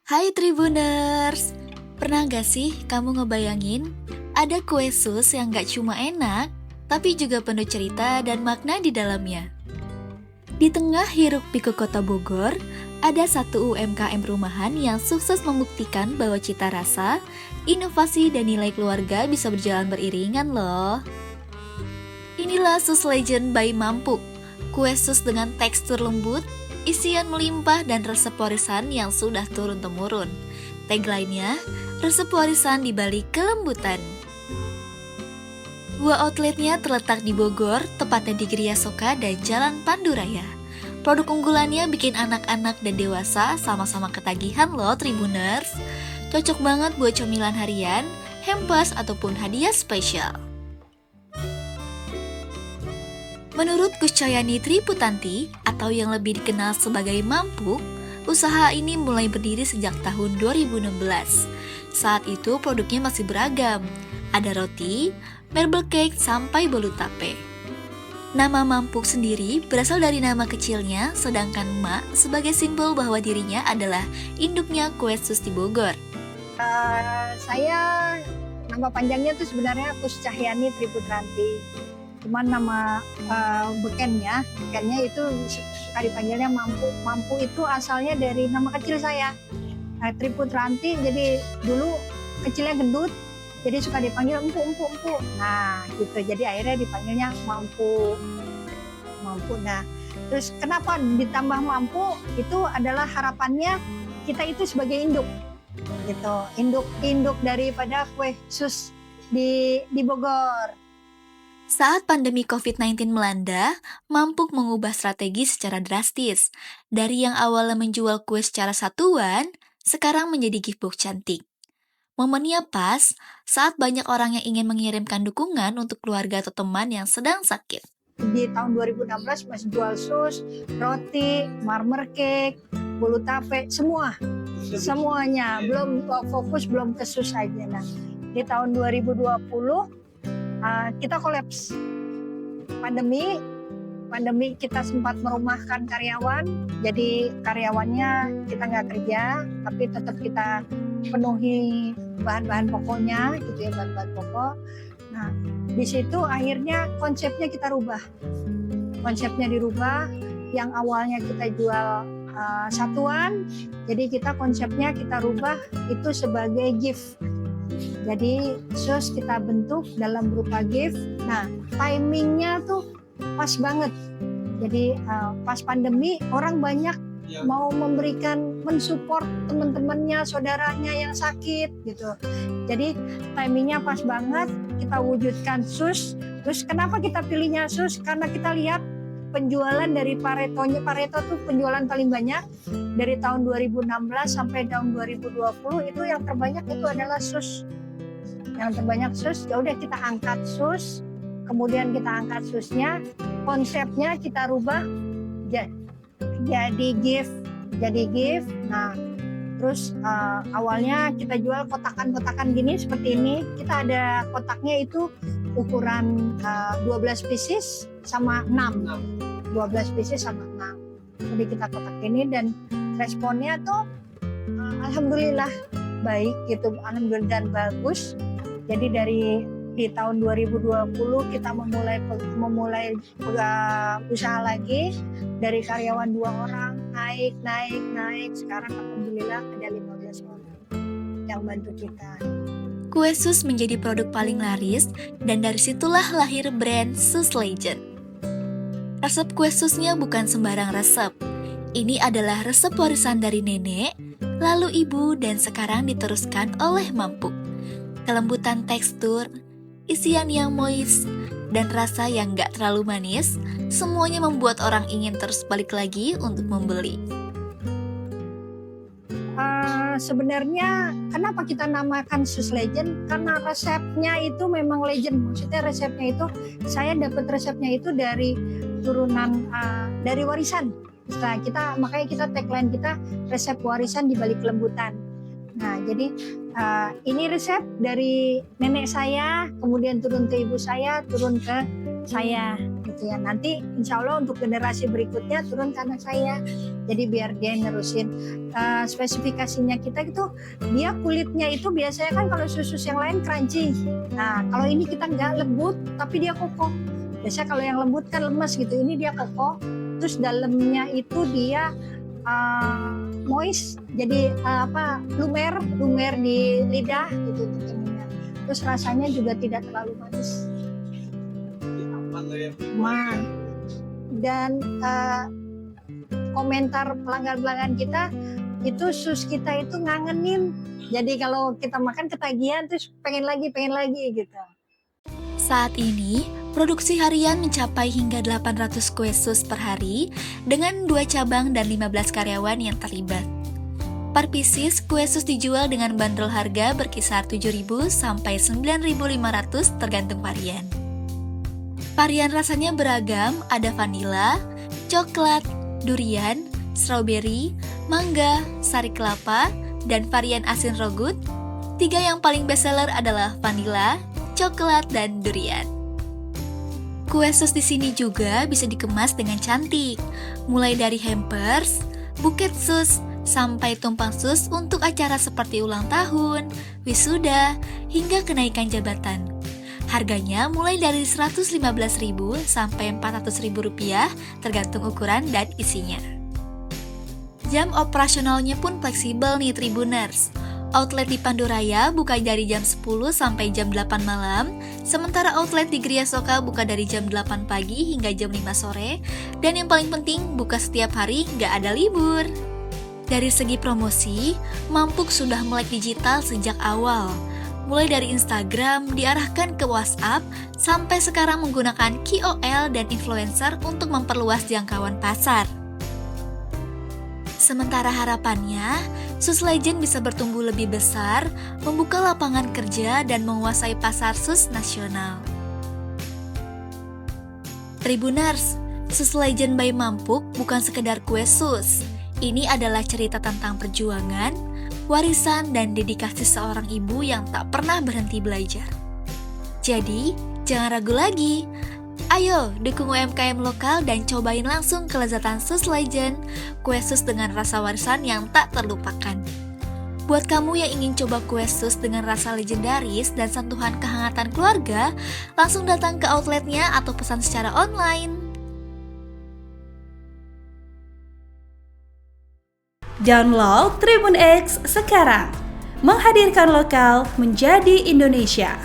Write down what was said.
Hai Tribuners, pernah gak sih kamu ngebayangin ada kue sus yang gak cuma enak, tapi juga penuh cerita dan makna di dalamnya? Di tengah hiruk pikuk kota Bogor, ada satu UMKM rumahan yang sukses membuktikan bahwa cita rasa, inovasi, dan nilai keluarga bisa berjalan beriringan loh. Inilah Sus Legend by Mampu, kue sus dengan tekstur lembut, isian melimpah dan resep warisan yang sudah turun-temurun. Tagline-nya, resep warisan di balik kelembutan. Dua outletnya terletak di Bogor, tepatnya di Gria Soka dan Jalan Panduraya. Produk unggulannya bikin anak-anak dan dewasa sama-sama ketagihan loh Tribuners. Cocok banget buat cemilan harian, hampers, ataupun hadiah spesial. Menurut Kuscayani Triputanti, atau yang lebih dikenal sebagai Mampu, usaha ini mulai berdiri sejak tahun 2016. Saat itu produknya masih beragam, ada roti, marble cake, sampai bolu tape. Nama Mampu sendiri berasal dari nama kecilnya, sedangkan Mak sebagai simbol bahwa dirinya adalah induknya kue sus di Bogor. Saya nama panjangnya tuh sebenarnya Kuscayani Triputanti. Cuman nama bekennya itu suka dipanggilnya Mampu. Mampu itu asalnya dari nama kecil saya, Triputanti. Jadi dulu kecilnya gendut, jadi suka dipanggil empu. Nah gitu, jadi akhirnya dipanggilnya Mampu. Nah terus kenapa ditambah Mampu? Itu adalah harapannya kita itu sebagai induk, gitu, induk daripada kue sus di Bogor. Saat pandemi COVID-19 melanda, Mampu mengubah strategi secara drastis. Dari yang awalnya menjual kue secara satuan, sekarang menjadi giftbox cantik. Momennya pas saat banyak orang yang ingin mengirimkan dukungan untuk keluarga atau teman yang sedang sakit. Di tahun 2016 masih jual sus, roti, marmer cake, bolu tape, semuanya. Belum fokus, belum ke sus aja. Nah, di tahun 2020 kita kolaps. Pandemi kita sempat merumahkan karyawan, jadi karyawannya kita nggak kerja, tapi tetap kita penuhi bahan-bahan pokoknya, gitu ya, bahan-bahan pokok. Nah, di situ akhirnya konsepnya kita rubah. Konsepnya dirubah, yang awalnya kita jual satuan, jadi konsepnya kita rubah itu sebagai gift. Jadi sus kita bentuk dalam berupa gift. Nah, timingnya tuh pas banget. Jadi pas pandemi orang banyak mau mensupport teman-temannya, saudaranya yang sakit gitu. Jadi timingnya pas banget, kita wujudkan sus. Terus kenapa kita pilihnya sus? Karena kita lihat penjualan dari Pareto tuh penjualan paling banyak dari tahun 2016 sampai tahun 2020 itu yang terbanyak itu adalah sus. Yang terbanyak sus, ya udah kita angkat sus, kemudian kita angkat susnya, konsepnya kita rubah jadi gift. Nah, terus awalnya kita jual kotakan-kotakan gini seperti ini. Kita ada kotaknya itu ukuran 12 pieces sama 6. 12 pieces sama 6. Jadi kita kotak ini dan responnya tuh alhamdulillah baik gitu, alhamdulillah dan bagus. Jadi di tahun 2020 kita memulai usaha lagi, dari karyawan 2 orang naik, sekarang alhamdulillah ada 15 orang yang bantu kita. Kue sus menjadi produk paling laris dan dari situlah lahir brand Sus Legend. Resep kue susnya bukan sembarang resep. Ini adalah resep warisan dari nenek, lalu ibu, dan sekarang diteruskan oleh Mampu. Kelembutan tekstur, isian yang moist, dan rasa yang gak terlalu manis, semuanya membuat orang ingin terus balik lagi untuk membeli. Sebenarnya kenapa kita namakan Sus Legend? Karena resepnya itu memang legend. Maksudnya resepnya itu, saya dapat resepnya itu dari turunan, dari warisan. Makanya kita tagline kita resep warisan di balik kelembutan. Nah, jadi ini resep dari nenek saya, kemudian turun ke ibu saya, turun ke saya, gitu ya. Nanti insya Allah untuk generasi berikutnya turun ke anak saya. Jadi biar dia nerusin. Spesifikasinya kita itu, dia kulitnya itu biasanya kan kalau susu yang lain crunchy. Nah kalau ini kita nggak lembut, tapi dia kokoh. Biasanya kalau yang lembut kan lemas gitu, ini dia kokoh. Terus dalamnya itu dia moist, jadi lumer di lidah gitu temennya. Terus rasanya juga tidak terlalu manis. Dan komentar pelanggan-pelanggan kita itu sus kita itu ngangenin. Jadi kalau kita makan ketagihan terus pengen lagi gitu. Saat ini, produksi harian mencapai hingga 800 kue sus per hari dengan 2 cabang dan 15 karyawan yang terlibat. Per pieces, kue sus dijual dengan bandrol harga berkisar 7.000 sampai 9.500 tergantung varian. Varian rasanya beragam, ada vanila, coklat, durian, strawberry, mangga, sari kelapa, dan varian asin rogut. 3 yang paling bestseller adalah vanila, coklat, dan durian. Kue sus di sini juga bisa dikemas dengan cantik, mulai dari hampers, buket sus, sampai tumpang sus untuk acara seperti ulang tahun, wisuda, hingga kenaikan jabatan. Harganya mulai dari Rp115.000 sampai Rp400.000 tergantung ukuran dan isinya. Jam operasionalnya pun fleksibel nih Tribuners. Outlet di Panduraya buka dari jam 10 sampai jam 8 malam, sementara outlet di Gria Soka buka dari jam 8 pagi hingga jam 5 sore, dan yang paling penting buka setiap hari, nggak ada libur. Dari segi promosi, Mampuk sudah melek digital sejak awal. Mulai dari Instagram diarahkan ke WhatsApp, sampai sekarang menggunakan KOL dan influencer untuk memperluas jangkauan pasar. Sementara harapannya, Sus Legend bisa bertumbuh lebih besar, membuka lapangan kerja, dan menguasai pasar sus nasional. Tribuners, Sus Legend by Mampuk bukan sekedar kue sus. Ini adalah cerita tentang perjuangan, warisan, dan dedikasi seorang ibu yang tak pernah berhenti belajar. Jadi, jangan ragu lagi. Ayo, dukung UMKM lokal dan cobain langsung kelezatan Sus Legend, kue sus dengan rasa warisan yang tak terlupakan. Buat kamu yang ingin coba kue sus dengan rasa legendaris dan sentuhan kehangatan keluarga, langsung datang ke outletnya atau pesan secara online. Download Tribun X sekarang, menghadirkan lokal menjadi Indonesia.